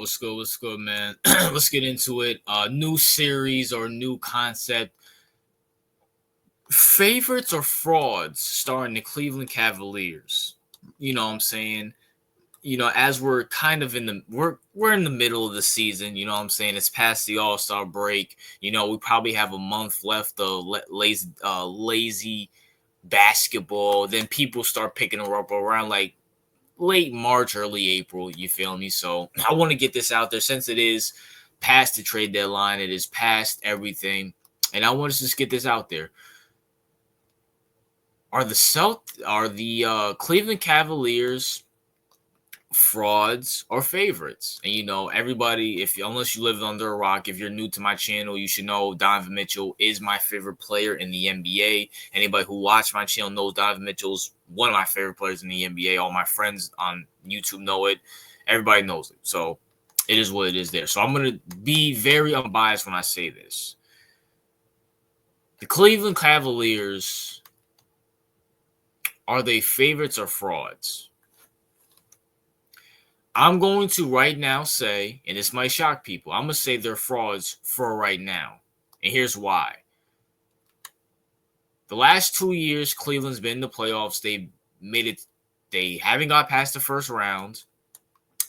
what's good? What's good, man? Let's get into it. New series or new concept. Favorites or frauds starring the Cleveland Cavaliers. You know what I'm saying? As we're kind of we're in the middle of the season, you know what I'm saying? It's past the All-Star break. We probably have a month left of lazy basketball. Then people start picking her up around like late March, early April, you feel me? So I want to get this out there since it is past the trade deadline, it is past everything, and I want to just get this out there. Are the Cleveland Cavaliers frauds or favorites? And everybody, unless you live under a rock, if you're new to my channel, you should know Donovan Mitchell is my favorite player in the NBA. Anybody who watched my channel knows Donovan Mitchell's one of my favorite players in the NBA. All my friends on YouTube know it. Everybody knows it. So it is what it is there. So I'm going to be very unbiased when I say this. The Cleveland Cavaliers, are they favorites or frauds? I'm going to right now say, and this might shock people, I'm going to say they're frauds for right now. And here's why. The last 2 years, Cleveland's been in the playoffs. They haven't got past the first round.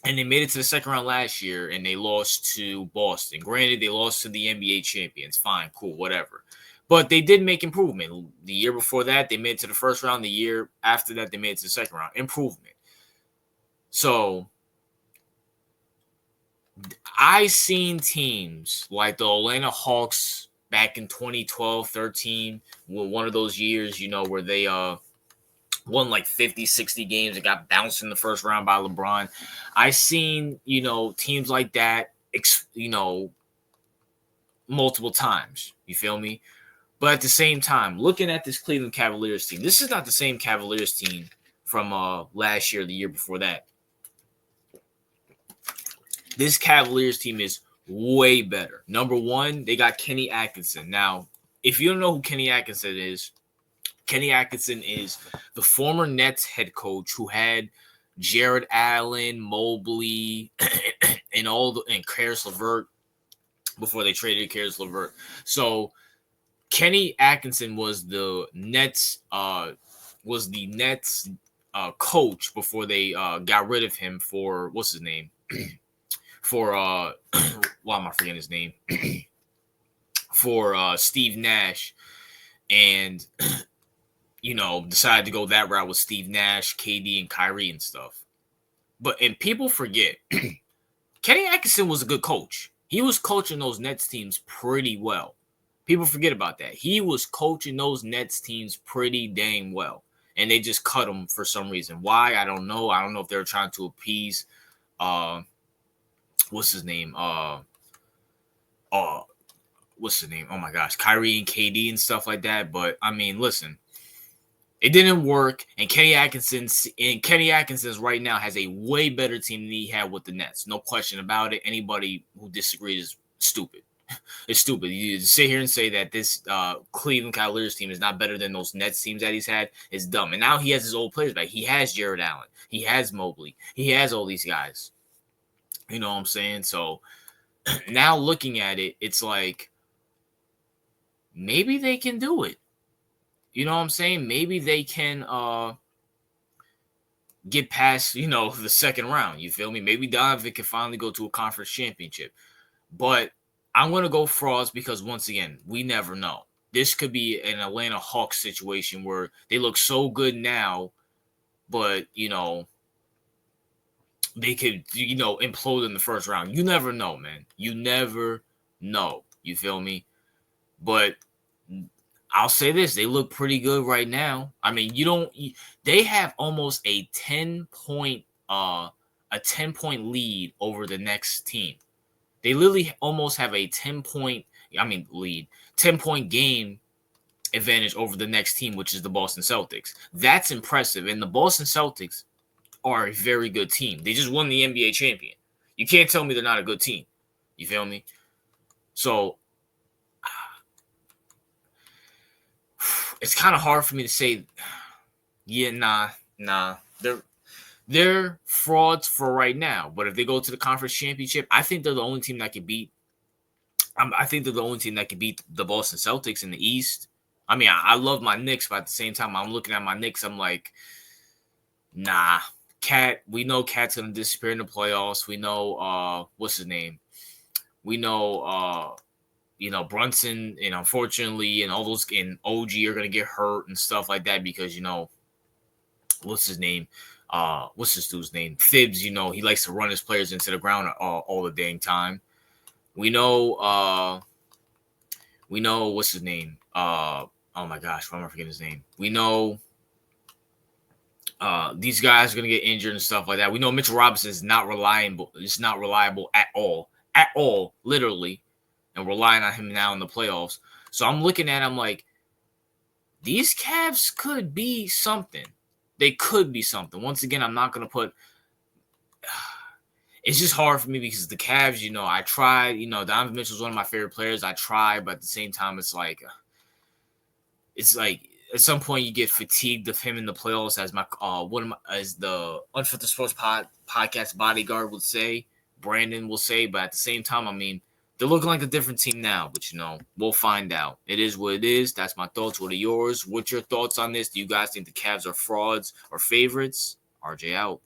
And they made it to the second round last year, and they lost to Boston. Granted, they lost to the NBA champions. Fine, cool, whatever. But they did make improvement. The year before that, they made it to the first round. The year after that, they made it to the second round. Improvement. So I seen teams like the Atlanta Hawks back in 2012, 13, one of those years, where they won like 50, 60 games and got bounced in the first round by LeBron. I seen, teams like that, multiple times. You feel me? But at the same time, looking at this Cleveland Cavaliers team, this is not the same Cavaliers team from last year, the year before that. This Cavaliers team is way better. Number one, they got Kenny Atkinson. Now, if you don't know who Kenny Atkinson is the former Nets head coach who had Jared Allen, Mobley, and Caris LeVert before they traded Caris LeVert. So Kenny Atkinson was the Nets coach before they got rid of him for what's his name? For why am I forgetting his name? For Steve Nash, and decided to go that route with Steve Nash, KD, and Kyrie and stuff. And people forget, Kenny Atkinson was a good coach. He was coaching those Nets teams pretty well. People forget about that. He was coaching those Nets teams pretty dang well. And they just cut him for some reason. Why? I don't know. I don't know if they were trying to appease what's his name? What's his name? Oh my gosh, Kyrie and KD and stuff like that. But I mean, listen, it didn't work. And Kenny Atkinson's right now has a way better team than he had with the Nets. No question about it. Anybody who disagrees is stupid. It's stupid. You sit here and say that this Cleveland Cavaliers team is not better than those Nets teams that he's had is dumb. And now he has his old players back. He has Jared Allen. He has Mobley. He has all these guys. You know what I'm saying? So now looking at it, it's like maybe they can do it. You know what I'm saying? Maybe they can get past, the second round. You feel me? Maybe Donovan can finally go to a conference championship. But I'm going to go frauds because, once again, we never know. This could be an Atlanta Hawks situation where they look so good now, but, they could, implode in the first round. You never know, man. You never know. You feel me? But I'll say this. They look pretty good right now. I mean, they have almost a 10-point lead over the next team. They literally almost have a 10-point game advantage over the next team, which is the Boston Celtics. That's impressive. And the Boston Celtics are a very good team. They just won the NBA champion. You can't tell me they're not a good team. You feel me? So it's kind of hard for me to say, yeah, nah. They're frauds for right now, but if they go to the conference championship, I think they're the only team that can beat. I think they're the only team that can beat the Boston Celtics in the East. I mean, I love my Knicks, but at the same time, I'm looking at my Knicks. I'm like, nah, Cat. We know Cat's gonna disappear in the playoffs. We know, what's his name? We know, Brunson, and unfortunately, and all those and OG are gonna get hurt and stuff like that because what's his name? What's this dude's name? Thibs. He likes to run his players into the ground all the dang time. We know, what's his name? Oh my gosh, why am I forgetting his name? We know these guys are gonna get injured and stuff like that. We know Mitchell Robinson is not reliable. It's not reliable at all, literally, and relying on him now in the playoffs. So I'm looking at him like these Cavs could be something. They could be something. Once again, I'm not gonna put. It's just hard for me because the Cavs, I tried. Donovan Mitchell's one of my favorite players. I tried, but at the same time, it's like at some point you get fatigued of him in the playoffs, as the Unfiltered Sports podcast bodyguard would say, Brandon will say. But at the same time, I mean, they're looking like a different team now. But we'll find out. It is what it is. That's my thoughts. What are yours? What's your thoughts on this? Do you guys think the Cavs are frauds or favorites? RJ out.